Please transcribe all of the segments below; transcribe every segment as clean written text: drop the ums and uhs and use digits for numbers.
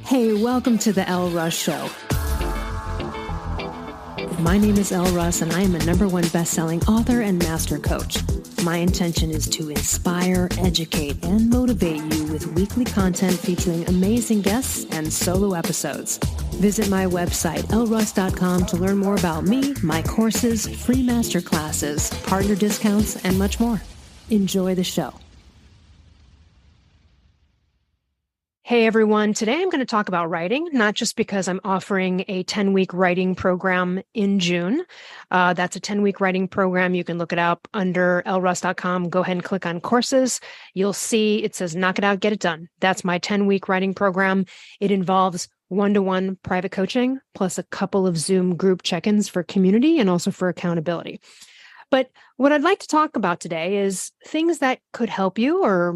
Hey, welcome to the Elle Russ Show. My name is Elle Russ, and I am a #1 best-selling author and master coach. My intention is to inspire, educate, and motivate you with weekly content featuring amazing guests and solo episodes. Visit my website, elleruss.com, to learn more about me, my courses, free masterclasses, partner discounts, and much more. Enjoy the show. Hey everyone, today I'm going to talk about writing, not just because I'm offering a 10-week writing program in June. That's a 10-week writing program. You can look it up under elleruss.com. Go ahead and click on courses. You'll see it says knock it out, get it done. That's my 10-week writing program. It involves one-to-one private coaching, plus a couple of Zoom group check-ins for community and also for accountability. But what I'd like to talk about today is things that could help you or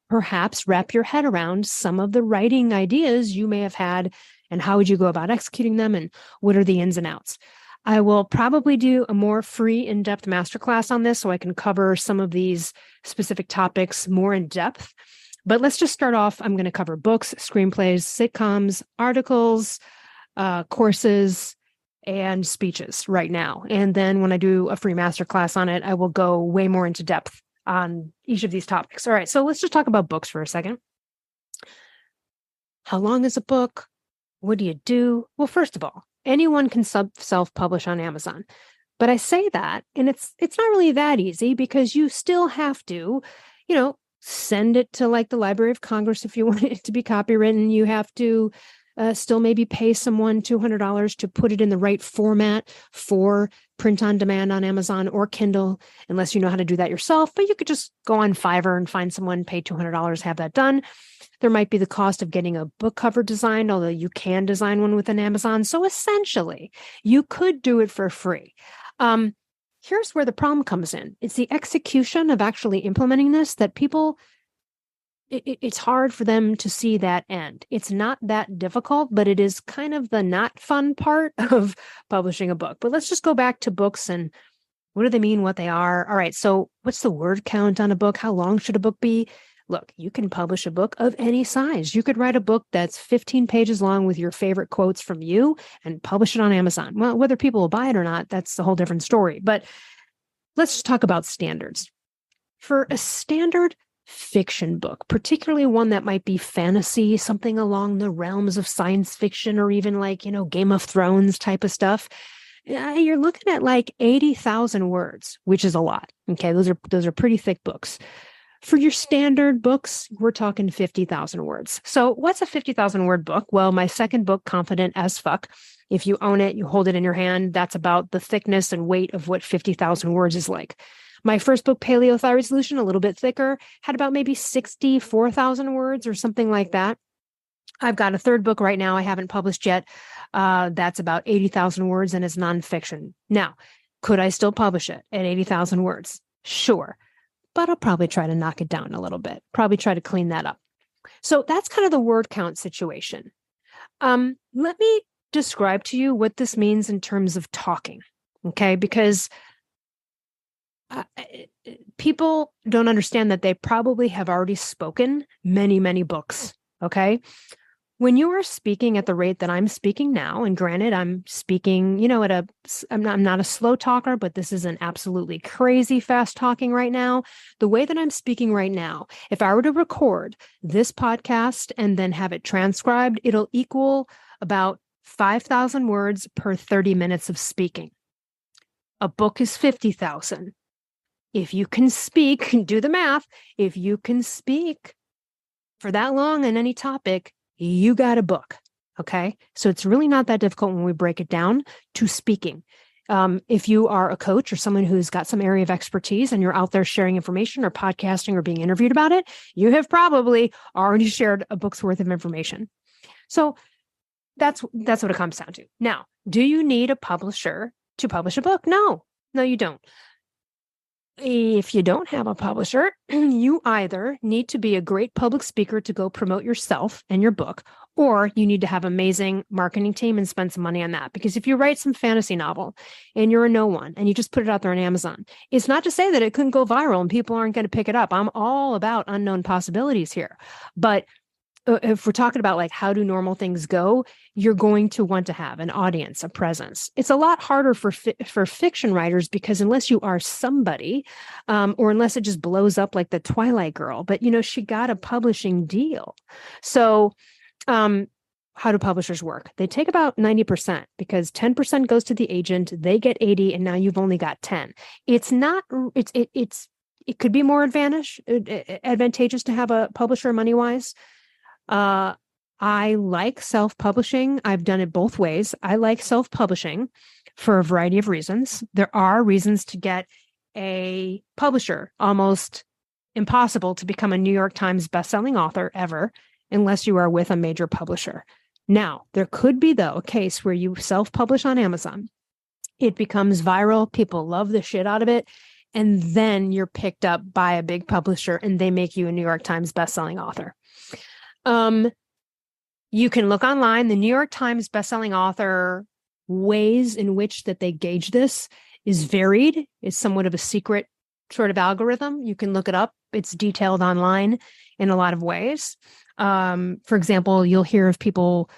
perhaps wrap your head around some of the writing ideas you may have had and how would you go about executing them and what are the ins and outs. I will probably do a more free in-depth masterclass on this so I can cover some of these specific topics more in depth. But let's just start off. I'm going to cover books, screenplays, sitcoms, articles, courses, and speeches right now. And then when I do a free masterclass on it, I will go way more into depth on each of these topics. All right, so let's just talk about books for a second. How long is a book? What do you do? Well, first of all, anyone can self-publish on Amazon. But I say that, and it's not really that easy because you still have to, send it to like the Library of Congress if you want it to be copywritten. You have to still maybe pay someone $200 to put it in the right format for print on demand on Amazon or Kindle, unless you know how to do that yourself. But you could just go on Fiverr and find someone, pay $200, have that done. There might be the cost of getting a book cover designed, although you can design one with an Amazon. So essentially, you could do it for free. Here's where the problem comes in. It's the execution of actually implementing this that people, it's hard for them to see that end. It's not that difficult, but it is kind of the not fun part of publishing a book. But let's just go back to books and what do they mean, what they are. All right, so what's the word count on a book? How long should a book be? Look, you can publish a book of any size. You could write a book that's 15 pages long with your favorite quotes from you and publish it on Amazon. Well, whether people will buy it or not, that's a whole different story. But let's just talk about standards. For a standard fiction book, particularly one that might be fantasy, something along the realms of science fiction or even like, Game of Thrones type of stuff, you're looking at like 80,000 words, which is a lot. Okay, those are pretty thick books. For your standard books, we're talking 50,000 words. So what's a 50,000 word book? Well, my second book, Confident as Fuck, if you own it, you hold it in your hand, that's about the thickness and weight of what 50,000 words is like. My first book, Paleothyroid Solution, a little bit thicker, had about maybe 64,000 words or something like that. I've got a third book right now I haven't published yet. That's about 80,000 words and it's nonfiction. Now, could I still publish it at 80,000 words? Sure. But I'll probably try to knock it down a little bit, probably try to clean that up. So that's kind of the word count situation. Let me describe to you what this means in terms of talking, okay? Because people don't understand that they probably have already spoken many, many books, okay? When you are speaking at the rate that I'm speaking now, and granted, I'm speaking, I'm not a slow talker, but this is an absolutely crazy fast talking right now. The way that I'm speaking right now, if I were to record this podcast and then have it transcribed, it'll equal about 5,000 words per 30 minutes of speaking. A book is 50,000. If you can speak, do the math. If you can speak for that long on any topic, you got a book, okay? So it's really not that difficult when we break it down to speaking. If you are a coach or someone who's got some area of expertise and you're out there sharing information or podcasting or being interviewed about it, you have probably already shared a book's worth of information. So that's what it comes down to. Now, do you need a publisher to publish a book? No, you don't. If you don't have a publisher, you either need to be a great public speaker to go promote yourself and your book, or you need to have an amazing marketing team and spend some money on that. Because if you write some fantasy novel and you're a no one and you just put it out there on Amazon, it's not to say that it couldn't go viral and people aren't going to pick it up. I'm all about unknown possibilities here. But if we're talking about like how do normal things go, you're going to want to have an audience, a presence. It's a lot harder for fiction writers because unless you are somebody, or unless it just blows up like the Twilight girl, but she got a publishing deal. So, how do publishers work? They take about 90% because 10% goes to the agent, they get 80, and now you've only got 10. It's not, it could be more advantageous to have a publisher money-wise. I like self-publishing. I've done it both ways. I like self-publishing for a variety of reasons. There are reasons to get a publisher. Almost impossible to become a New York Times bestselling author ever, unless you are with a major publisher. Now, there could be, though, a case where you self-publish on Amazon. It becomes viral. People love the shit out of it. And then you're picked up by a big publisher and they make you a New York Times bestselling author. You can look online. The New York Times bestselling author ways in which that they gauge this is varied. It's somewhat of a secret sort of algorithm. You can look it up. It's detailed online in a lot of ways. For example, you'll hear of people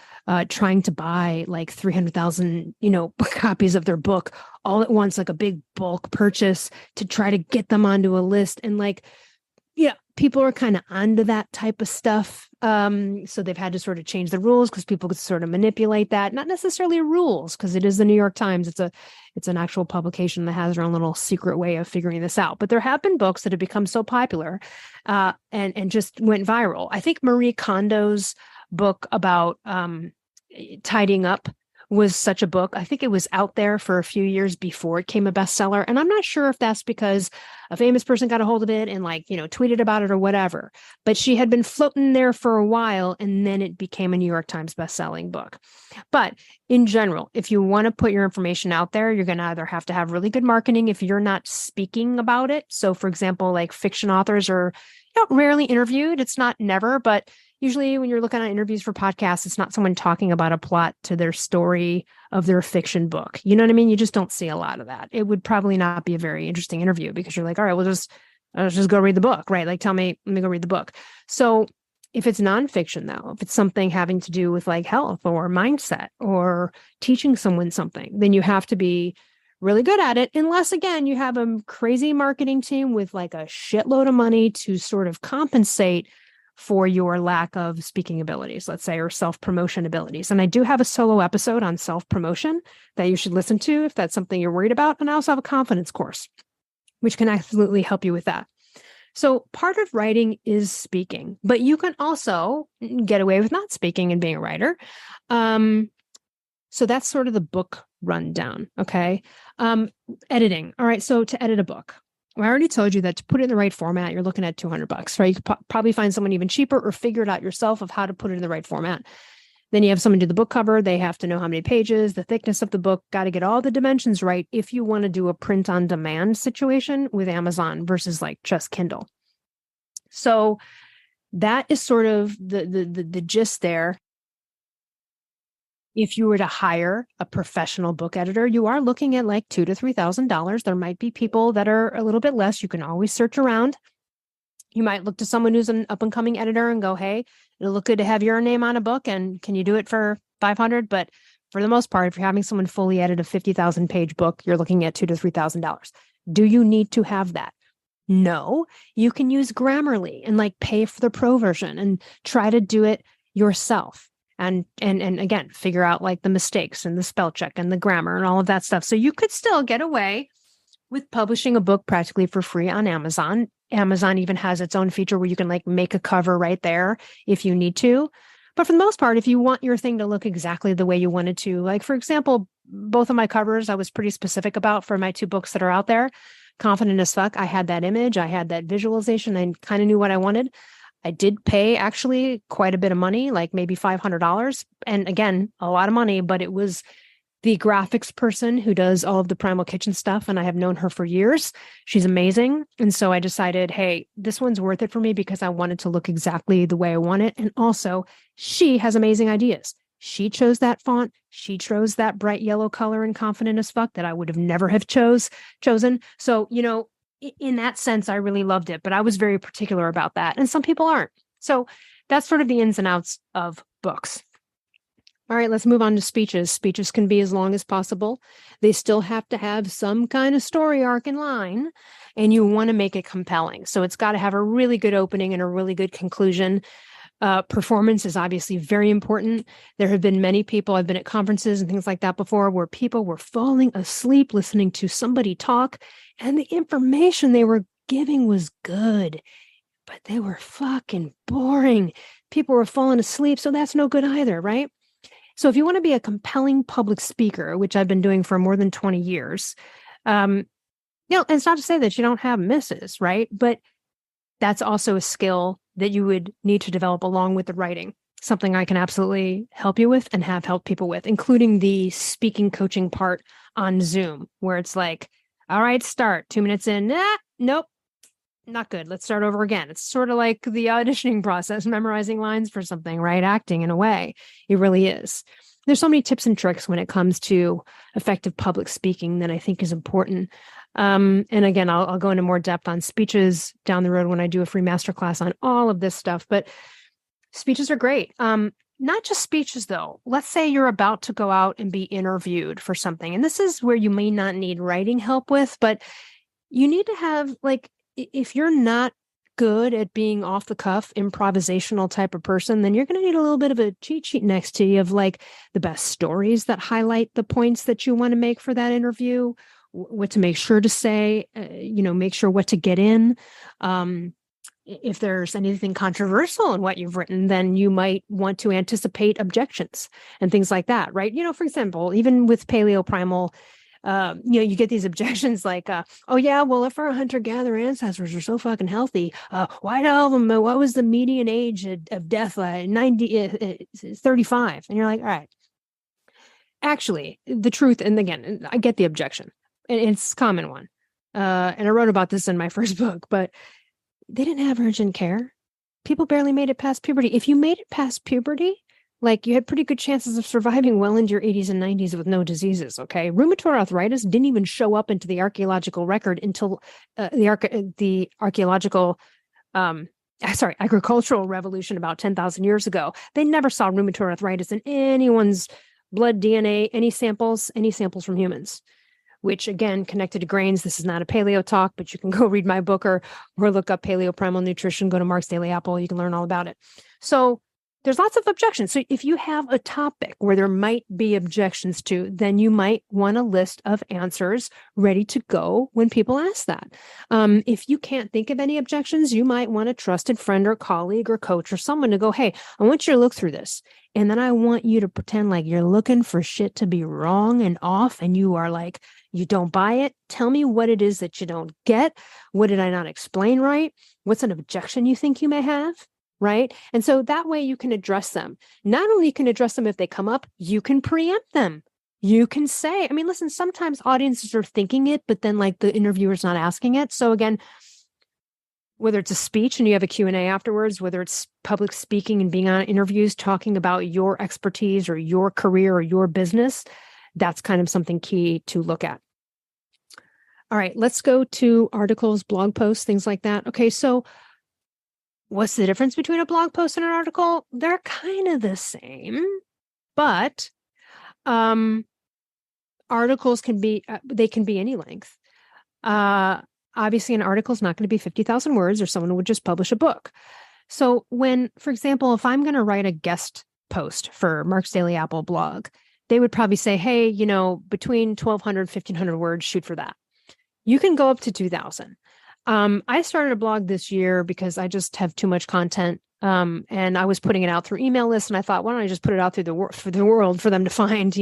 trying to buy like 300,000, copies of their book all at once, like a big bulk purchase to try to get them onto a list. And people are kind of onto that type of stuff. So they've had to sort of change the rules because people could sort of manipulate that. Not necessarily rules, because it is the New York Times. It's an actual publication that has their own little secret way of figuring this out. But there have been books that have become so popular and just went viral. I think Marie Kondo's book about tidying up was such a book. I think it was out there for a few years before it became a bestseller. And I'm not sure if that's because a famous person got a hold of it and tweeted about it or whatever. But she had been floating there for a while, and then it became a New York Times bestselling book. But in general, if you want to put your information out there, you're going to either have to have really good marketing if you're not speaking about it. So for example, like fiction authors are rarely interviewed. It's not never, but usually when you're looking at interviews for podcasts, it's not someone talking about a plot to their story of their fiction book. You know what I mean? You just don't see a lot of that. It would probably not be a very interesting interview because you're like, all right, let's just go read the book, right? Like, let me go read the book. So if it's nonfiction, though, if it's something having to do with like health or mindset or teaching someone something, then you have to be really good at it. Unless, again, you have a crazy marketing team with like a shitload of money to sort of compensate for your lack of speaking abilities, let's say, or self-promotion abilities. And I do have a solo episode on self-promotion that you should listen to if that's something you're worried about. And I also have a confidence course, which can absolutely help you with that. So part of writing is speaking, but you can also get away with not speaking and being a writer. So that's sort of the book rundown. Okay. Editing. All right. So to edit a book, I already told you that to put it in the right format, you're looking at $200, right? You could probably find someone even cheaper or figure it out yourself of how to put it in the right format. Then you have someone do the book cover. They have to know how many pages, the thickness of the book, got to get all the dimensions right if you want to do a print on demand situation with Amazon versus like just Kindle. So that is sort of the gist there. If you were to hire a professional book editor, you are looking at like $2,000 to $3,000. There might be people that are a little bit less. You can always search around. You might look to someone who's an up-and-coming editor and go, hey, it'll look good to have your name on a book, and can you do it for $500? But for the most part, if you're having someone fully edit a 50,000-page book, you're looking at $2,000 to $3,000. Do you need to have that? No. You can use Grammarly and like pay for the pro version and try to do it yourself. And again, figure out like the mistakes and the spell check and the grammar and all of that stuff. So you could still get away with publishing a book practically for free on Amazon. Amazon even has its own feature where you can like make a cover right there if you need to. But for the most part, if you want your thing to look exactly the way you wanted to, like, for example, both of my covers, I was pretty specific about for my two books that are out there. Confident as fuck. I had that image. I had that visualization. I kind of knew what I wanted. I did pay actually quite a bit of money, like maybe $500. And again, a lot of money, but it was the graphics person who does all of the Primal Kitchen stuff. And I have known her for years. She's amazing. And so I decided, hey, this one's worth it for me because I wanted to look exactly the way I want it. And also she has amazing ideas. She chose that font. She chose that bright yellow color and Confident as fuck that I would have never have chosen. So, in that sense, I really loved it, but I was very particular about that. And some people aren't. So that's sort of the ins and outs of books. All right, let's move on to speeches. Speeches can be as long as possible. They still have to have some kind of story arc in line, and you want to make it compelling. So it's got to have a really good opening and a really good conclusion. Performance is obviously very important. There have been many people, I've been at conferences and things like that before, where people were falling asleep listening to somebody talk, and the information they were giving was good, but they were fucking boring. People were falling asleep, so that's no good either, right? So if you want to be a compelling public speaker, which I've been doing for more than 20 years, and it's not to say that you don't have misses, right? But that's also a skill that you would need to develop along with the writing, something I can absolutely help you with and have helped people with, including the speaking coaching part on Zoom, where it's like, all right, start 2 minutes in. Nope, not good. Let's start over again. It's sort of like the auditioning process, memorizing lines for something, right? Acting in a way. It really is. There's so many tips and tricks when it comes to effective public speaking that I think is important. And again, I'll go into more depth on speeches down the road when I do a free masterclass on all of this stuff, but speeches are great. Not just speeches though. Let's say you're about to go out and be interviewed for something. And this is where you may not need writing help with, but you need to have, like, if you're not good at being off the cuff, improvisational type of person, then you're going to need a little bit of a cheat sheet next to you of like the best stories that highlight the points that you want to make for that interview, what to make sure to say, make sure what to get in. If there's anything controversial in what you've written, then you might want to anticipate objections and things like that, right? For example, even with paleo primal, you get these objections like, oh yeah, well, if our hunter-gatherer ancestors are so fucking healthy, why tell them what was the median age of death? 35. And you're like, all right, actually, the truth, and again, I get the objection, and it's a common one. And I wrote about this in my first book, but they didn't have urgent care. People barely made it past puberty. If you made it past puberty, like, you had pretty good chances of surviving well into your 80s and 90s with no diseases, okay? Rheumatoid arthritis didn't even show up into the archaeological record until the agricultural revolution about 10,000 years ago. They never saw rheumatoid arthritis in anyone's blood, DNA, any samples from humans, which, again, connected to grains. This is not a paleo talk, but you can go read my book or look up Paleo Primal Nutrition, go to Mark's Daily Apple. You can learn all about it. So there's lots of objections. So if you have a topic where there might be objections to, then you might want a list of answers ready to go when people ask that. If you can't think of any objections, you might want a trusted friend or colleague or coach or someone to go, hey, I want you to look through this. And then I want you to pretend like you're looking for shit to be wrong and off. And you are like, you don't buy it. Tell me what it is that you don't get. What did I not explain right? What's an objection you think you may have? Right? And so that way you can address them. Not only can address them if they come up, you can preempt them. You can say, listen, sometimes audiences are thinking it, but then like the interviewer's not asking it. So again, whether it's a speech and you have a Q&A afterwards, whether it's public speaking and being on interviews, talking about your expertise or your career or your business, that's kind of something key to look at. All right, let's go to articles, blog posts, things like that. Okay, so what's the difference between a blog post and an article? They're kind of the same, but articles can be, they can be any length. Obviously, an article is not going to be 50,000 words, or someone would just publish a book. So when, for example, if I'm going to write a guest post for Mark's Daily Apple blog, they would probably say, hey, between 1,200, 1,500 words, shoot for that. You can go up to 2,000. I started a blog this year because I just have too much content. And I was putting it out through email lists, and I thought, why don't I just put it out through for the world for them to find,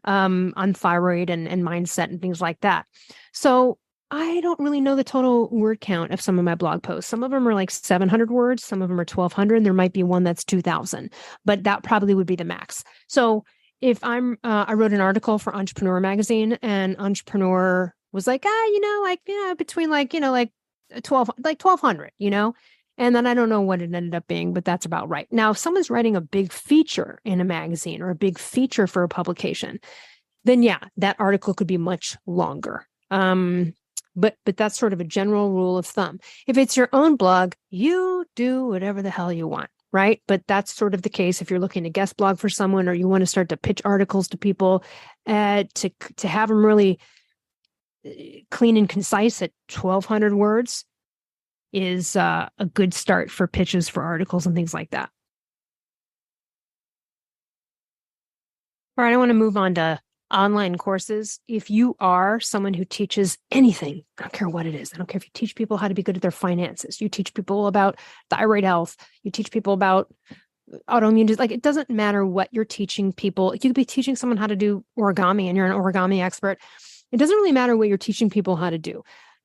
on thyroid and mindset and things like that. So I don't really know the total word count of some of my blog posts. Some of them are like 700 words. Some of them are 1,200. And there might be one that's 2,000, but that probably would be the max. So if I wrote an article for Entrepreneur magazine, and Entrepreneur was like, between 1,200, and then I don't know what it ended up being, but that's about right. Now, if someone's writing a big feature in a magazine or a big feature for a publication, then yeah, that article could be much longer. But that's sort of a general rule of thumb. If it's your own blog, you do whatever the hell you want. right? But that's sort of the case if you're looking to guest blog for someone or you want to start to pitch articles to people, to have them really clean and concise at 1,200 words is a good start for pitches for articles and things like that. All right, I want to move on to online courses. If you are someone who teaches anything, I don't care what it is. I don't care if you teach people how to be good at their finances. You teach people about thyroid health. You teach people about autoimmune disease. Like, it doesn't matter what you're teaching people. You could be teaching someone how to do origami and you're an origami expert. It doesn't really matter what you're teaching people how to do.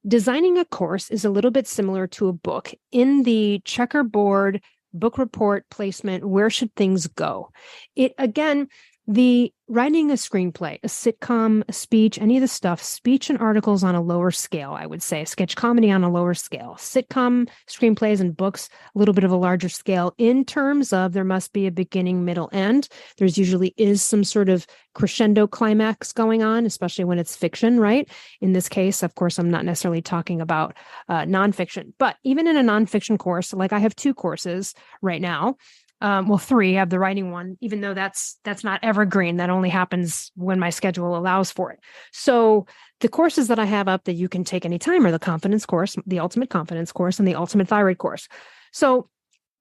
Designing a course is a little bit similar to a book. In the checkerboard book report placement, where should things go? It, again, the writing a screenplay, a sitcom, a speech, any of the stuff, speech and articles on a lower scale, I would say, sketch comedy on a lower scale, sitcom, screenplays and books, a little bit of a larger scale in terms of there must be a beginning, middle, end. There's usually is some sort of crescendo climax going on, especially when it's fiction, right? In this case, of course, I'm not necessarily talking about nonfiction, but even in a nonfiction course, like I have 2 courses right now. Well, 3. I have the writing one, even though that's not evergreen. That only happens when my schedule allows for it. So the courses that I have up that you can take anytime are the confidence course, the ultimate confidence course, and the ultimate thyroid course. So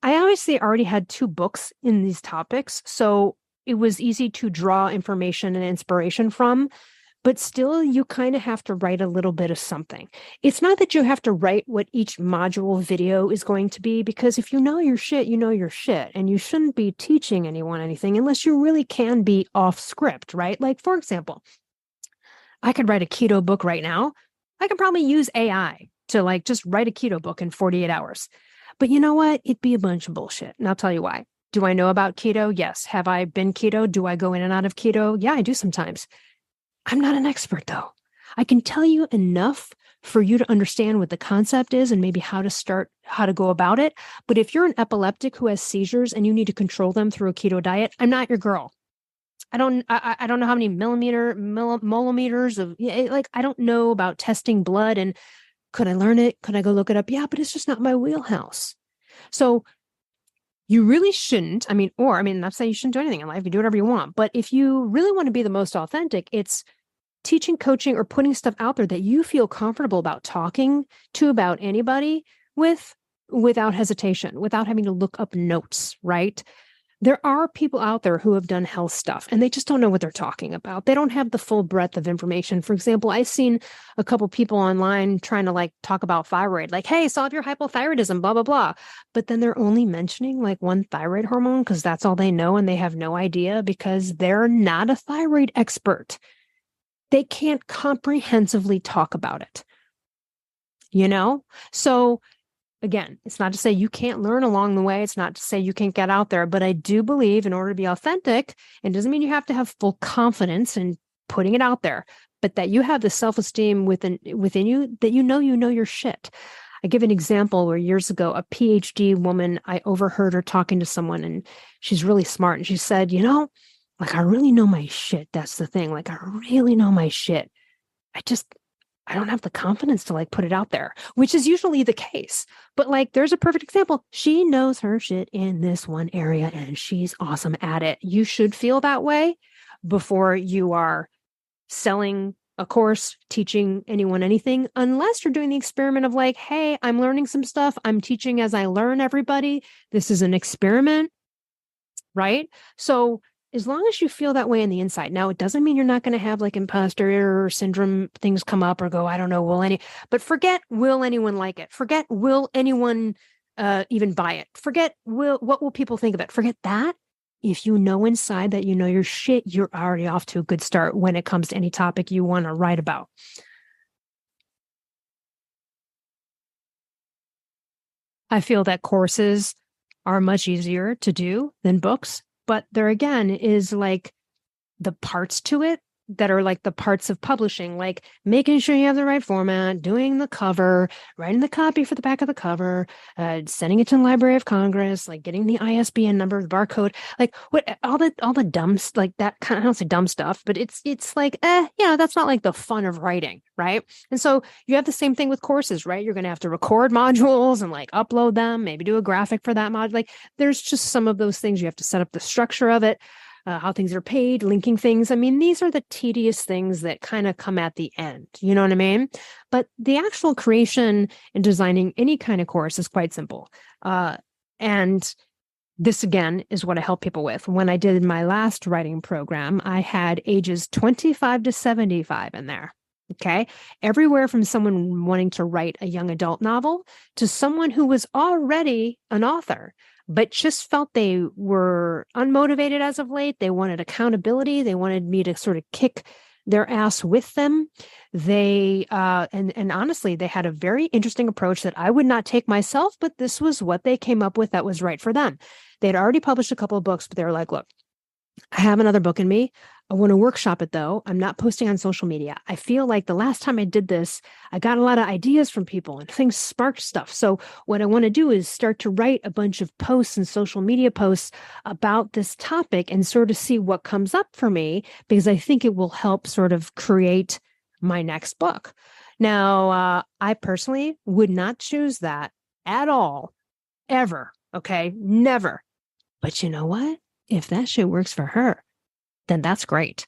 I obviously already had 2 books in these topics. So it was easy to draw information and inspiration from. But still, you kind of have to write a little bit of something. It's not that you have to write what each module video is going to be, because if you know your shit, you know your shit. And you shouldn't be teaching anyone anything unless you really can be off script, right? Like, for example, I could write a keto book right now. I could probably use AI to like just write a keto book in 48 hours. But you know what? It'd be a bunch of bullshit. And I'll tell you why. Do I know about keto? Yes. Have I been keto? Do I go in and out of keto? Yeah, I do sometimes. I'm not an expert, though. I can tell you enough for you to understand what the concept is and maybe how to start, how to go about it. But if you're an epileptic who has seizures and you need to control them through a keto diet, I'm not your girl. I don't know how many millimeters of, like, I don't know about testing blood. And could I learn it? Could I go look it up? Yeah, but it's just not my wheelhouse. So you really shouldn't. I'm not saying you shouldn't do anything in life. You do whatever you want. But if you really want to be the most authentic, it's teaching, coaching, or putting stuff out there that you feel comfortable about talking to about anybody without hesitation, without having to look up notes, right? There are people out there who have done health stuff and they just don't know what they're talking about. They don't have the full breadth of information. For example, I've seen a couple people online trying to like talk about thyroid, like, hey, solve your hypothyroidism, blah, blah, blah. But then they're only mentioning like one thyroid hormone because that's all they know. And they have no idea because they're not a thyroid expert. They can't comprehensively talk about it, So again, it's not to say you can't learn along the way. It's not to say you can't get out there, but I do believe in order to be authentic, it doesn't mean you have to have full confidence in putting it out there, but that you have the self-esteem within you that you know your shit. I give an example where years ago, a PhD woman, I overheard her talking to someone and she's really smart. And she said, like, I really know my shit. That's the thing. Like, I really know my shit. I don't have the confidence to like put it out there, which is usually the case. But like, there's a perfect example. She knows her shit in this one area and she's awesome at it. You should feel that way before you are selling a course, teaching anyone anything, unless you're doing the experiment of like, hey, I'm learning some stuff. I'm teaching as I learn, everybody. This is an experiment, right? So as long as you feel that way on the inside. Now, it doesn't mean you're not going to have like imposter syndrome things come up or go, I don't know, but forget, will anyone like it? Forget, will anyone even buy it? Forget, what will people think of it? Forget that. If you know inside that you know your shit, you're already off to a good start when it comes to any topic you want to write about. I feel that courses are much easier to do than books. But there again is like the parts to it that are like the parts of publishing, like making sure you have the right format, doing the cover, writing the copy for the back of the cover, sending it to the Library of Congress, like getting the ISBN number, the barcode, like what all the dumb like that kind of, I don't say dumb stuff, but it's like, that's not like the fun of writing, right? And so you have the same thing with courses, right? You're going to have to record modules and like upload them, maybe do a graphic for that module. Like there's just some of those things you have to set up the structure of it. How things are paid, linking things. I mean, these are the tedious things that kind of come at the end. You know what I mean? But the actual creation and designing any kind of course is quite simple. And this, again, is what I help people with. When I did my last writing program, I had ages 25 to 75 in there. Okay. Everywhere from someone wanting to write a young adult novel to someone who was already an author, but just felt they were unmotivated as of late. They wanted accountability. They wanted me to sort of kick their ass with them. They, and honestly, they had a very interesting approach that I would not take myself, but this was what they came up with that was right for them. They'd already published a couple of books, but they were like, look, I have another book in me. I want to workshop it though. I'm not posting on social media. I feel like the last time I did this, I got a lot of ideas from people and things sparked stuff. So what I want to do is start to write a bunch of posts and social media posts about this topic and sort of see what comes up for me, because I think it will help sort of create my next book. Now, I personally would not choose that at all, ever. Okay. Never. But you know what? If that shit works for her, then that's great,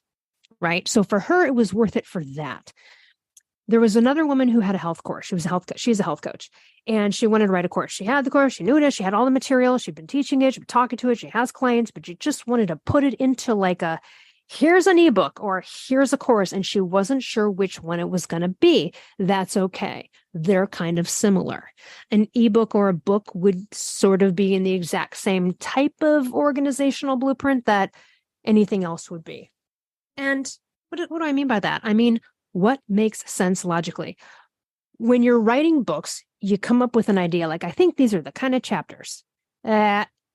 right? So for her, it was worth it for that. There was another woman who had a health course. She's a health coach, and she wanted to write a course. She had the course, she knew it, she had all the material, she'd been teaching it, she'd been talking to it, she has clients, but she just wanted to put it into like here's an ebook or here's a course, and she wasn't sure which one it was going to be. That's okay. They're kind of similar. An ebook or a book would sort of be in the exact same type of organizational blueprint that anything else would be. And what do I mean by that? I mean, what makes sense logically? When you're writing books, you come up with an idea like, I think these are the kind of chapters.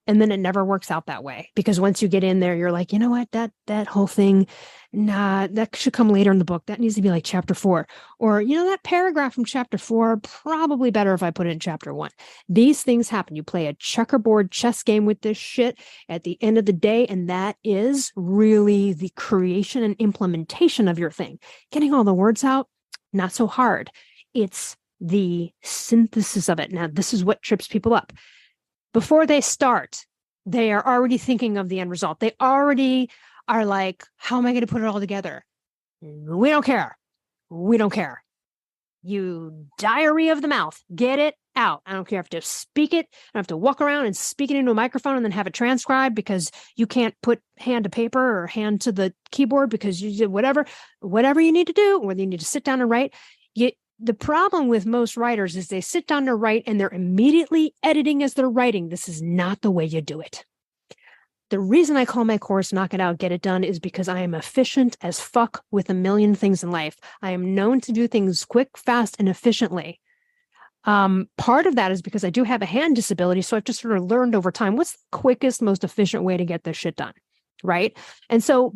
And then it never works out that way, because once you get in there, you're like, you know what, that whole thing, nah, that should come later in the book. That needs to be like chapter 4. Or, you know, that paragraph from chapter 4, probably better if I put it in chapter 1. These things happen. You play a checkerboard chess game with this shit at the end of the day. And that is really the creation and implementation of your thing. Getting all the words out, not so hard. It's the synthesis of it. Now, this is what trips people up. Before they start, they are already thinking of the end result. They already are like, how am I going to put it all together? We don't care. We don't care. You diary of the mouth, get it out. I don't care if you have to speak it. I have to walk around and speak it into a microphone and then have it transcribed because you can't put hand to paper or hand to the keyboard because you did whatever you need to do, whether you need to sit down and write. The problem with most writers is they sit down to write and they're immediately editing as they're writing. This is not the way you do it. The reason I call my course Knock It Out, Get It Done is because I am efficient as fuck with a million things in life. I am known to do things quick, fast, and efficiently. Part of that is because I do have a hand disability. So I've just sort of learned over time, what's the quickest, most efficient way to get this shit done? Right. And so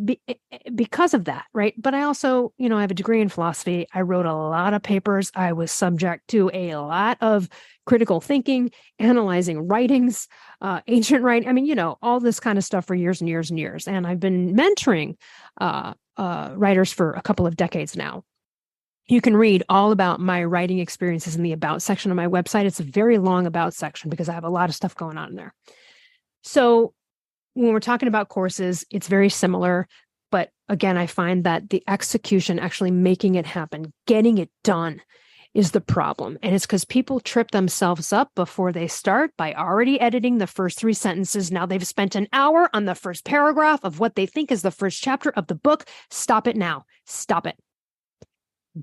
because of that, right. But I also, I have a degree in philosophy. I wrote a lot of papers. I was subject to a lot of critical thinking, analyzing writings, ancient writing. I mean, all this kind of stuff for years and years and years. And I've been mentoring writers for a couple of decades now. You can read all about my writing experiences in the About section of my website. It's a very long About section because I have a lot of stuff going on in there. So when we're talking about courses, it's very similar. But again, I find that the execution, actually making it happen, getting it done is the problem. And it's because people trip themselves up before they start by already editing the first 3 sentences. Now they've spent an hour on the first paragraph of what they think is the first chapter of the book. Stop it now. Stop it.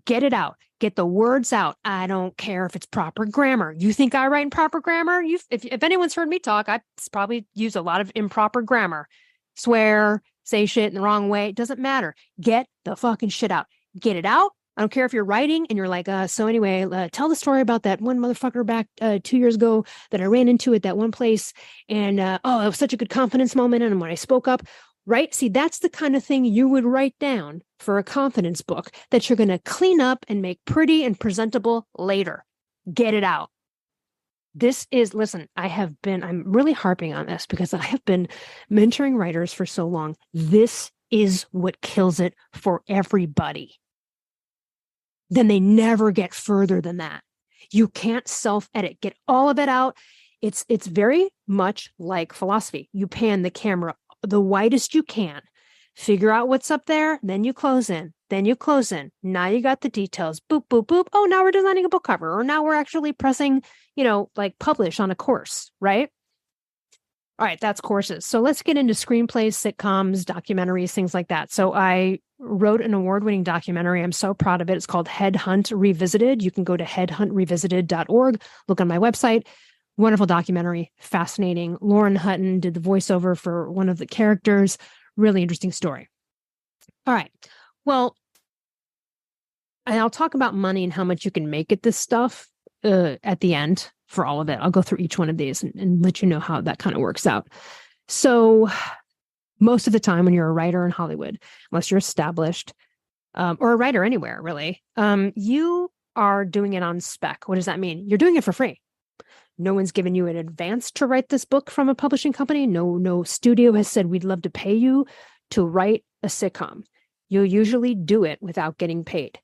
Get it out. Get the words out. I don't care if it's proper grammar. You think I write in proper grammar? If anyone's heard me talk, I probably use a lot of improper grammar. Swear, say shit in the wrong way. It doesn't matter. Get the fucking shit out. Get it out. I don't care if you're writing and you're like, so anyway, tell the story about that one motherfucker back 2 years ago that I ran into at that one place. And, it was such a good confidence moment. And when I spoke up, right? See, that's the kind of thing you would write down for a confidence book that you're going to clean up and make pretty and presentable later. Get it out. Listen, I'm really harping on this because I have been mentoring writers for so long. This is what kills it for everybody. Then they never get further than that. You can't self-edit. Get all of it out. It's very much like philosophy. You pan the camera the widest you can, figure out what's up there, then you close in, Now you got the details. Boop, boop, boop. Oh, now we're designing a book cover, or now we're actually pressing, like publish on a course, right? All right, that's courses. So let's get into screenplays, sitcoms, documentaries, things like that. So I wrote an award-winning documentary. I'm so proud of it. It's called Headhunt Revisited. You can go to headhuntrevisited.org, look on my website. Wonderful documentary, fascinating. Lauren Hutton did the voiceover for one of the characters. Really interesting story. All right. Well, and I'll talk about money and how much you can make at this stuff at the end for all of it. I'll go through each one of these and let you know how that kind of works out. So most of the time when you're a writer in Hollywood, unless you're established, or a writer anywhere, really, you are doing it on spec. What does that mean? You're doing it for free. No one's given you an advance to write this book from a publishing company. No studio has said, we'd love to pay you to write a sitcom. You'll usually do it without getting paid.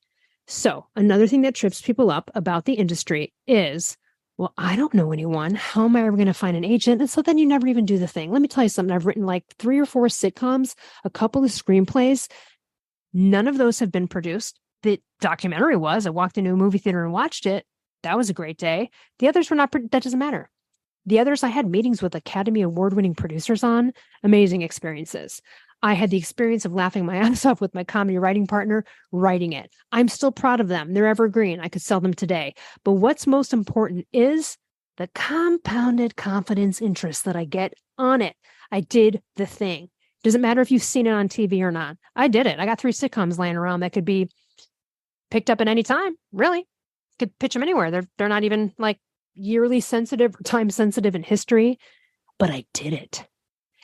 So another thing that trips people up about the industry is, well, I don't know anyone. How am I ever going to find an agent? And so then you never even do the thing. Let me tell you something. I've written like 3 or 4 sitcoms, a couple of screenplays. None of those have been produced. The documentary was. I walked into a movie theater and watched it. That was a great day. The others were not, that doesn't matter. The others I had meetings with Academy Award-winning producers on, amazing experiences. I had the experience of laughing my ass off with my comedy writing partner, writing it. I'm still proud of them. They're evergreen. I could sell them today. But what's most important is the compounded confidence interest that I get on it. I did the thing. Doesn't matter if you've seen it on TV or not. I did it. I got 3 sitcoms laying around that could be picked up at any time, really. Could pitch them anywhere. They're not even like yearly sensitive or time sensitive in history, but I did it.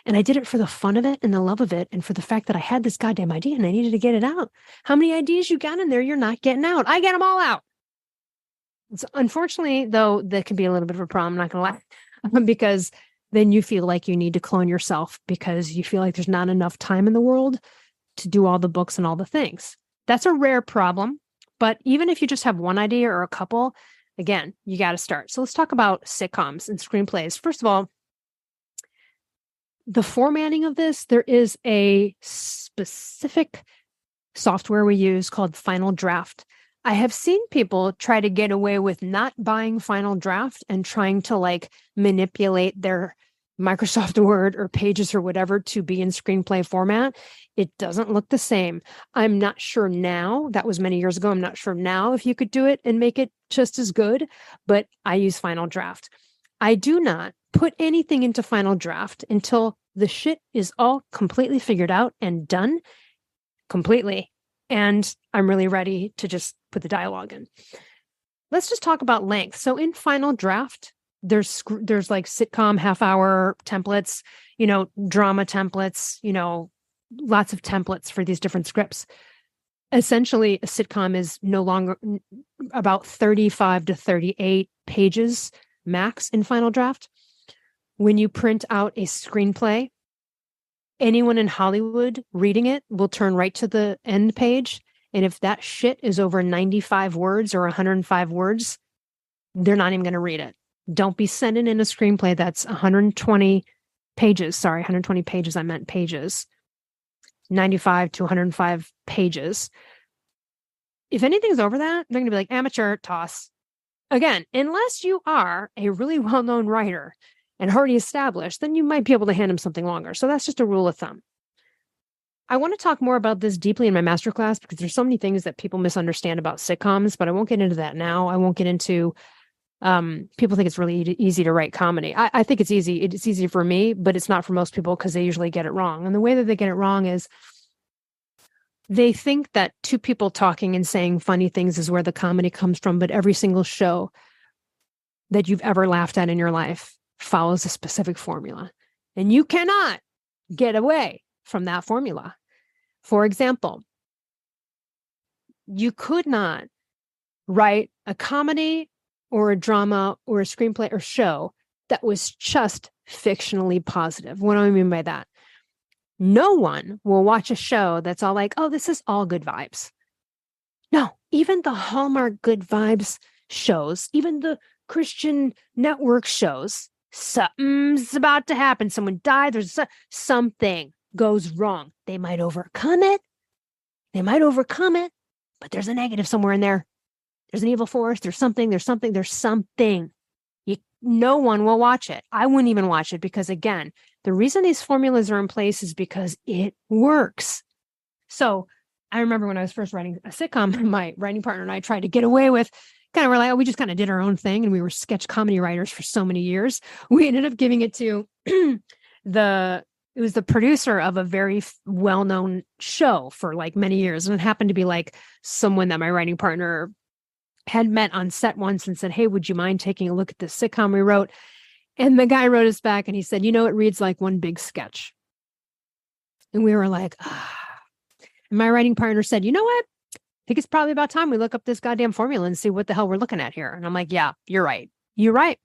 And I did it for the fun of it and the love of it. And for the fact that I had this goddamn idea and I needed to get it out. How many ideas you got in there you're not getting out? I get them all out. So unfortunately, though, that can be a little bit of a problem. I'm not going to lie, because then you feel like you need to clone yourself because you feel like there's not enough time in the world to do all the books and all the things. That's a rare problem. But even if you just have one idea or a couple, again, you got to start. So let's talk about sitcoms and screenplays. First of all, the formatting of this, there is a specific software we use called Final Draft. I have seen people try to get away with not buying Final Draft and trying to like manipulate their Microsoft Word or Pages or whatever to be in screenplay format. It doesn't look the same. I'm not sure now. That was many years ago. I'm not sure now if you could do it and make it just as good, but I use Final Draft. I do not put anything into Final Draft until the shit is all completely figured out and done completely. And I'm really ready to just put the dialogue in. Let's just talk about length. So in Final Draft, there's like sitcom half-hour templates, drama templates, lots of templates for these different scripts. Essentially, a sitcom is no longer about 35 to 38 pages max in Final Draft. When you print out a screenplay, anyone in Hollywood reading it will turn right to the end page. And if that shit is over 95 words or 105 words, they're not even going to read it. Don't be sending in a screenplay that's 120 pages. Sorry, 120 pages. I meant pages. 95 to 105 pages. If anything's over that, they're going to be like, amateur, toss. Again, unless you are a really well-known writer and already established, then you might be able to hand them something longer. So that's just a rule of thumb. I want to talk more about this deeply in my masterclass because there's so many things that people misunderstand about sitcoms, but I won't get into that now. I won't get into, people think it's really easy to write comedy. I think it's easy. It's easy for me, but it's not for most people because they usually get it wrong. And the way that they get it wrong is they think that 2 people talking and saying funny things is where the comedy comes from, but every single show that you've ever laughed at in your life follows a specific formula. And you cannot get away from that formula. For example, you could not write a comedy or a drama or a screenplay or show that was just fictionally positive. What do I mean by that? No one will watch a show that's all like, oh, this is all good vibes. No, even the Hallmark good vibes shows, even the Christian network shows, something's about to happen. Someone died. There's something goes wrong. They might overcome it. But there's a negative somewhere in there. There's an evil force. There's something. No one will watch it. I wouldn't even watch it because, again, the reason these formulas are in place is because it works. So I remember when I was first writing a sitcom, my writing partner and I tried to get away with we're like, oh, we just kind of did our own thing. And we were sketch comedy writers for so many years. We ended up giving it to it was the producer of a very well-known show for like many years. And it happened to be like someone that my writing partner had met on set once and said, hey, would you mind taking a look at this sitcom we wrote? And the guy wrote us back and he said, it reads like one big sketch. And we were like, And my writing partner said, you know what? I think it's probably about time we look up this goddamn formula and see what the hell we're looking at here. And I'm like, yeah, you're right. You're right.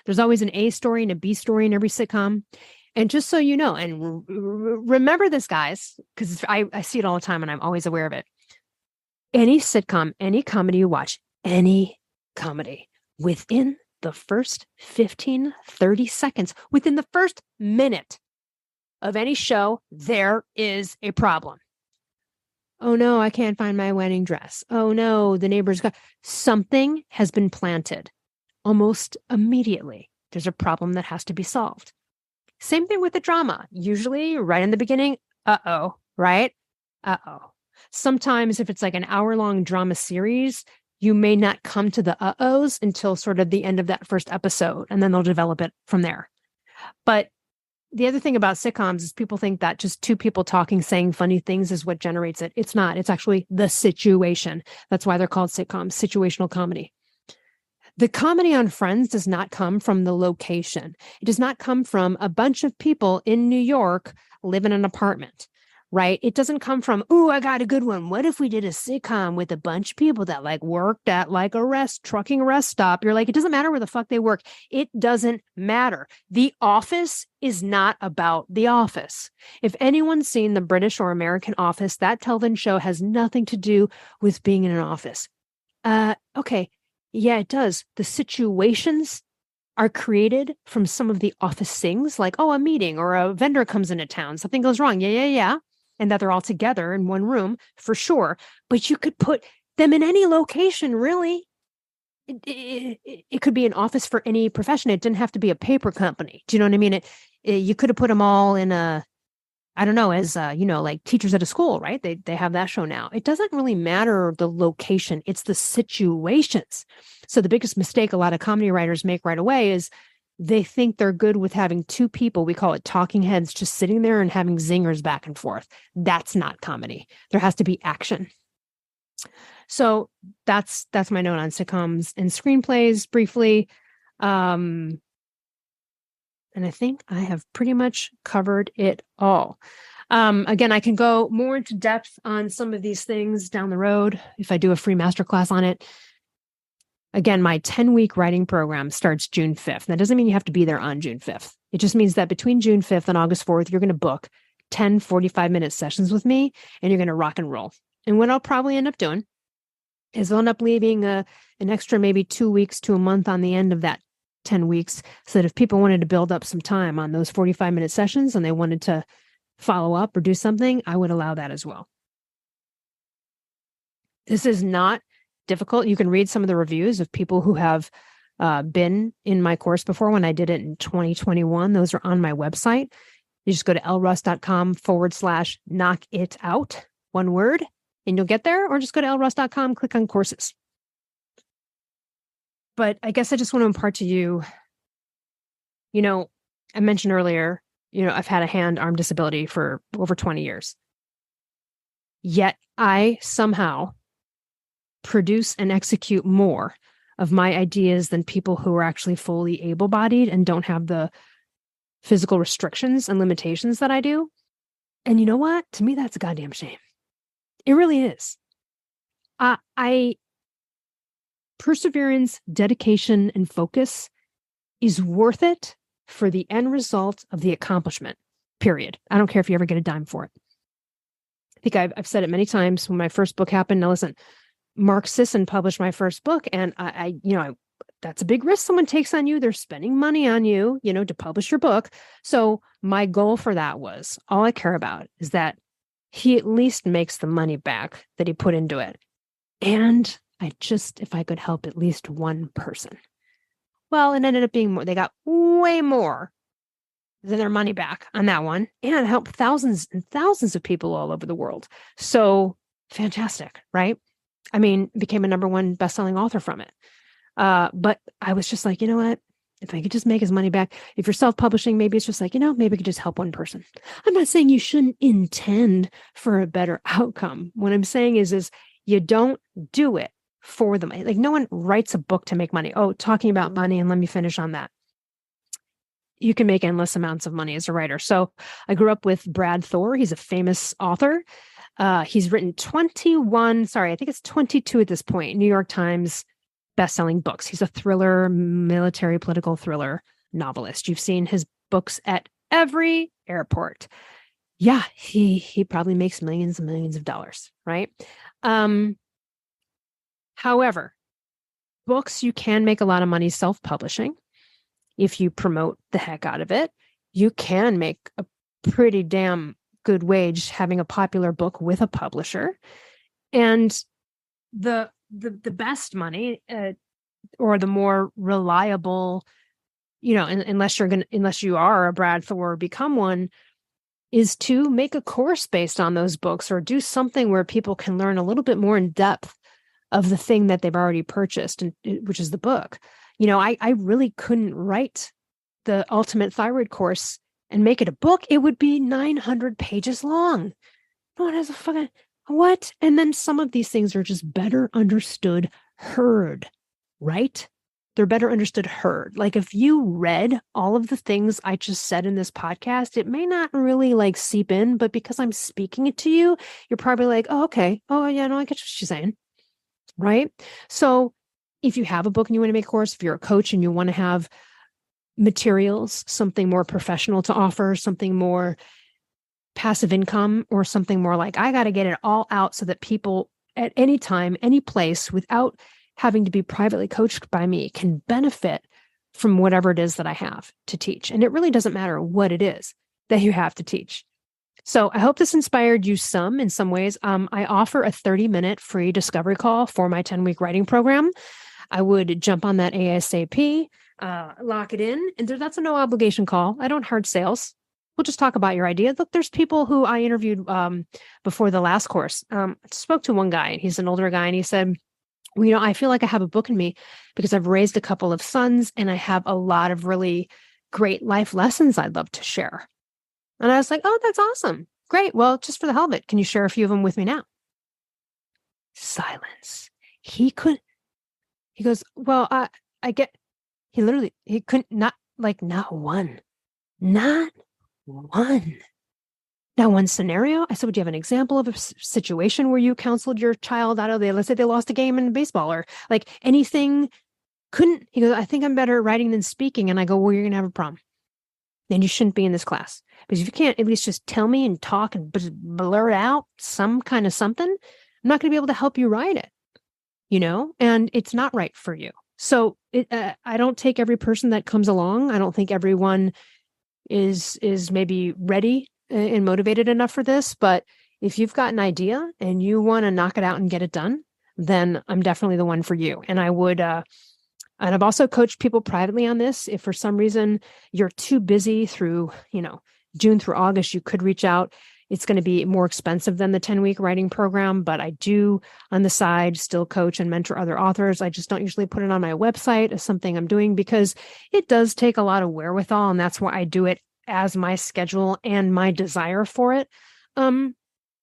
There's always an A story and a B story in every sitcom. And just so you know, and remember this, guys, because I see it all the time and I'm always aware of it. Any sitcom, any comedy you watch, any comedy, within the first 15, 30 seconds, within the first minute of any show, there is a problem. Oh no, I can't find my wedding dress. Oh no, the neighbor's got something has been planted almost immediately. There's a problem that has to be solved. Same thing with the drama. Usually right in the beginning, right? Sometimes if it's like an hour-long drama series, you may not come to the uh-ohs until sort of the end of that first episode, and then they'll develop it from there. But the other thing about sitcoms is people think that just two people talking, saying funny things is what generates it. It's not. It's actually the situation. That's why they're called sitcoms, situational comedy. The comedy on Friends does not come from the location. It does not come from a bunch of people in New York live in an apartment, right? It doesn't come from, ooh, I got a good one. What if we did a sitcom with a bunch of people that like worked at like a trucking rest stop? You're like, it doesn't matter where the fuck they work. It doesn't matter. The Office is not about The Office. If anyone's seen the British or American Office, that television show has nothing to do with being in an office. Okay. Yeah, it does. The situations are created from some of the office things, like, oh, a meeting or a vendor comes into town, something goes wrong. Yeah. And that they're all together in one room for sure. But you could put them in any location, really. It could be an office for any profession. It didn't have to be a paper company. Do you know what I mean? You could have put them all in as like teachers at a school, right? They have that show now. It doesn't really matter the location. It's the situations. So the biggest mistake a lot of comedy writers make right away is they think they're good with having two people, we call it talking heads, just sitting there and having zingers back and forth. That's not comedy. There has to be action. So that's my note on sitcoms and screenplays briefly. And I think I have pretty much covered it all. Again, I can go more into depth on some of these things down the road if I do a free masterclass on it. Again, my 10-week writing program starts June 5th. That doesn't mean you have to be there on June 5th. It just means that between June 5th and August 4th, you're going to book 10 45-minute sessions with me, and you're going to rock and roll. And what I'll probably end up doing is I'll end up leaving an extra maybe 2 weeks to a month on the end of that 10 weeks, so that if people wanted to build up some time on those 45-minute sessions and they wanted to follow up or do something, I would allow that as well. This is not difficult. You can read some of the reviews of people who have been in my course before when I did it in 2021. Those are on my website. You just go to ellruss.com/knock it out, one word, and you'll get there, or just go to ellruss.com, click on courses. But I guess I just want to impart to you, I mentioned earlier, I've had a hand-arm disability for over 20 years. Yet I somehow produce and execute more of my ideas than people who are actually fully able-bodied and don't have the physical restrictions and limitations that I do. And you know what? To me, that's a goddamn shame. It really is. I perseverance, dedication, and focus is worth it for the end result of the accomplishment, period. I don't care if you ever get a dime for it. I think I've said it many times when my first book happened. Now listen, Mark Sisson published my first book, and that's a big risk someone takes on you. They're spending money on you, to publish your book. So my goal for that was, all I care about is that he at least makes the money back that he put into it. And if I could help at least one person. Well, it ended up being more. They got way more than their money back on that one, and helped thousands and thousands of people all over the world. So fantastic, right? I mean, became a #1 best-selling author from it. But I was just like, you know what? If I could just make his money back, if you're self-publishing, maybe it's just like, maybe I could just help one person. I'm not saying you shouldn't intend for a better outcome. What I'm saying is you don't do it for the money. Like, no one writes a book to make money. Oh, talking about money, and let me finish on that. You can make endless amounts of money as a writer. So I grew up with Brad Thor. He's a famous author. He's written 22 at this point, New York Times best-selling books. He's a thriller, military political thriller novelist. You've seen his books at every airport. Yeah, he probably makes millions and millions of dollars, right? However, books, you can make a lot of money self-publishing. If you promote the heck out of it, you can make a pretty damn good wage having a popular book with a publisher. And the best money, or the more reliable, unless you are a Brad Thor or become one, is to make a course based on those books, or do something where people can learn a little bit more in depth of the thing that they've already purchased, and which is the book. I really couldn't write the Ultimate Thyroid course and make it a book. It would be 900 pages long. No one has a fucking what? And then some of these things are just better understood, heard, right? They're better understood, heard. Like, if you read all of the things I just said in this podcast, it may not really seep in, but because I'm speaking it to you, you're probably like, oh, okay. Oh, yeah, no, I get what she's saying. Right? So if you have a book and you want to make a course, if you're a coach and you want to have materials, something more professional to offer, something more passive income, or something more like, I got to get it all out so that people at any time, any place, without having to be privately coached by me, can benefit from whatever it is that I have to teach. And it really doesn't matter what it is that you have to teach. So I hope this inspired you in some ways. I offer a 30-minute free discovery call for my 10-week writing program. I would jump on that ASAP, lock it in. And that's a no obligation call. I don't hard sales. We'll just talk about your idea. Look, there's people who I interviewed before the last course. I spoke to one guy, and he's an older guy, and he said, well, I feel like I have a book in me because I've raised a couple of sons, and I have a lot of really great life lessons I'd love to share. And I was like, oh, that's awesome. Great. Well, just for the hell of it, can you share a few of them with me now? Silence. He goes, well, I get, he couldn't, not one. Not one scenario. I said, would you have an example of a situation where you counseled your child out of let's say they lost a game in baseball, or anything? He goes, I think I'm better at writing than speaking. And I go, well, you're going to have a problem. Then you shouldn't be in this class. Because if you can't at least just tell me and talk and blurt out some kind of something, I'm not going to be able to help you write it, and it's not right for you. So I don't take every person that comes along. I don't think everyone is maybe ready and motivated enough for this. But if you've got an idea and you want to knock it out and get it done, then I'm definitely the one for you. And I would, and I've also coached people privately on this. If for some reason you're too busy through, June through August, you could reach out. It's going to be more expensive than the 10-week writing program, but I do on the side still coach and mentor other authors. I just don't usually put it on my website as something I'm doing because it does take a lot of wherewithal. And that's why I do it as my schedule and my desire for it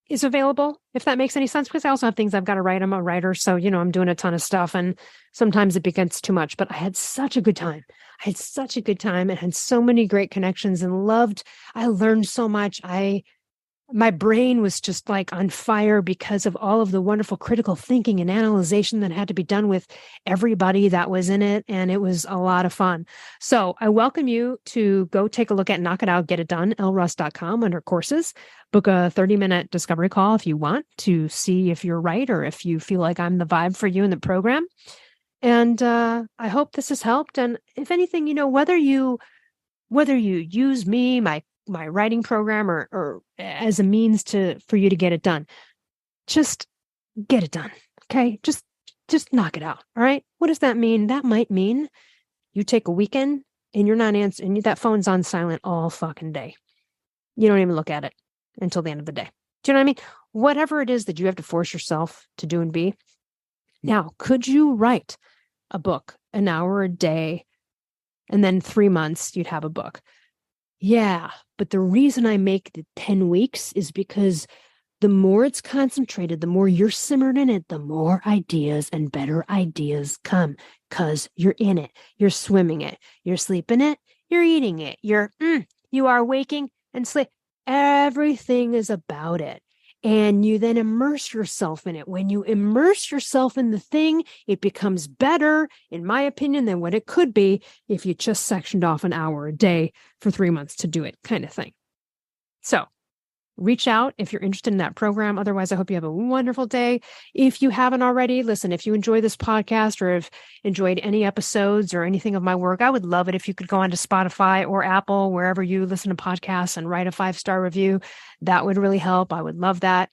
is available, if that makes any sense, because I also have things I've got to write. I'm a writer. So, I'm doing a ton of stuff and sometimes it becomes too much, but I had such a good time. And had so many great connections and I learned so much. I my brain was just like on fire because of all of the wonderful critical thinking and analyzation that had to be done with everybody that was in it. And it was a lot of fun. So I welcome you to go take a look at Knock It Out, Get It Done, ellruss.com under courses. Book a 30-minute discovery call if you want to see if you're right or if you feel like I'm the vibe for you in the program. And I hope this has helped. And if anything, whether you use me, my writing program or as a means for you to get it done, just get it done. Okay. Just knock it out. All right. What does that mean? That might mean you take a weekend and you're not answering, that phone's on silent all fucking day. You don't even look at it until the end of the day. Do you know what I mean? Whatever it is that you have to force yourself to do and be. Now, could you write a book an hour a day and then 3 months you'd have a book? Yeah, but the reason I make the 10 weeks is because the more it's concentrated, the more you're simmered in it, the more ideas and better ideas come because you're in it. You're swimming it. You're sleeping it. You're eating it. You are waking and sleep. Everything is about it. And you then immerse yourself in it. When you immerse yourself in the thing, it becomes better, in my opinion, than what it could be if you just sectioned off an hour a day for 3 months to do it, kind of thing. So reach out if you're interested in that program. Otherwise, I hope you have a wonderful day. If you haven't already, listen, if you enjoy this podcast or have enjoyed any episodes or anything of my work, I would love it if you could go onto Spotify or Apple, wherever you listen to podcasts, and write a 5-star review. That would really help. I would love that.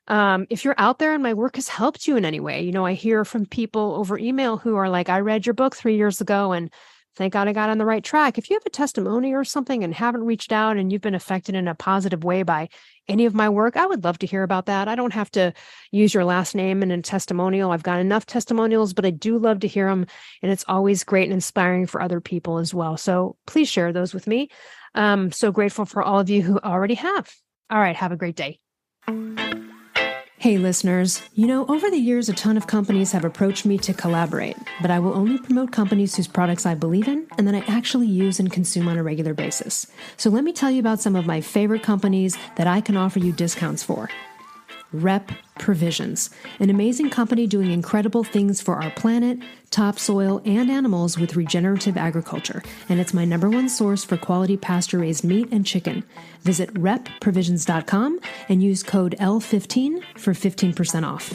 If you're out there and my work has helped you in any way, I hear from people over email who are like, I read your book 3 years ago and thank God I got on the right track. If you have a testimony or something and haven't reached out and you've been affected in a positive way by any of my work, I would love to hear about that. I don't have to use your last name in a testimonial. I've got enough testimonials, but I do love to hear them. And it's always great and inspiring for other people as well. So please share those with me. I'm so grateful for all of you who already have. All right. Have a great day. Hey listeners, over the years, a ton of companies have approached me to collaborate, but I will only promote companies whose products I believe in and that I actually use and consume on a regular basis. So let me tell you about some of my favorite companies that I can offer you discounts for. Rep Provisions, an amazing company doing incredible things for our planet, topsoil, and animals with regenerative agriculture, and it's my #1 source for quality pasture-raised meat and chicken. Visit repprovisions.com and use code L15 for 15% off.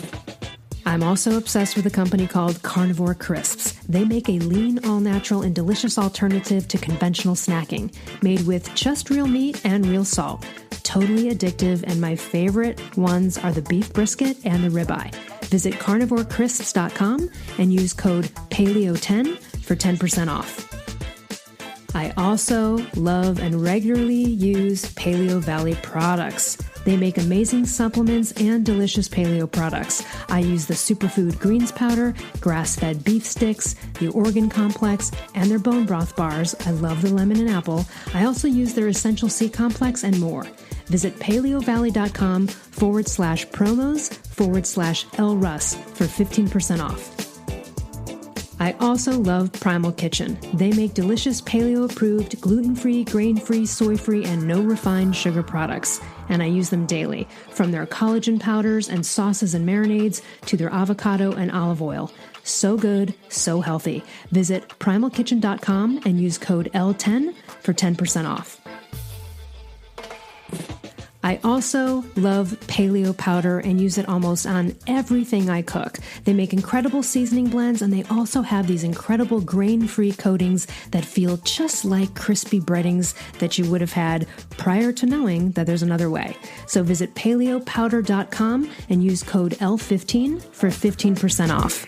I'm also obsessed with a company called Carnivore Crisps. They make a lean, all-natural, and delicious alternative to conventional snacking, made with just real meat and real salt. Totally addictive, and my favorite ones are the beef brisket and the ribeye. Visit carnivorecrisps.com and use code PALEO10 for 10% off. I also love and regularly use Paleo Valley products. They make amazing supplements and delicious paleo products. I use the superfood greens powder, grass-fed beef sticks, the organ complex, and their bone broth bars. I love the lemon and apple. I also use their essential C complex and more. Visit paleovalley.com/promos/Elle Russ for 15% off. I also love Primal Kitchen. They make delicious paleo-approved, gluten-free, grain-free, soy-free, and no refined sugar products. And I use them daily, from their collagen powders and sauces and marinades to their avocado and olive oil. So good, so healthy. Visit primalkitchen.com and use code L10 for 10% off. I also love paleo powder and use it almost on everything I cook. They make incredible seasoning blends, and they also have these incredible grain-free coatings that feel just like crispy breadings that you would have had prior to knowing that there's another way. So visit paleopowder.com and use code L15 for 15% off.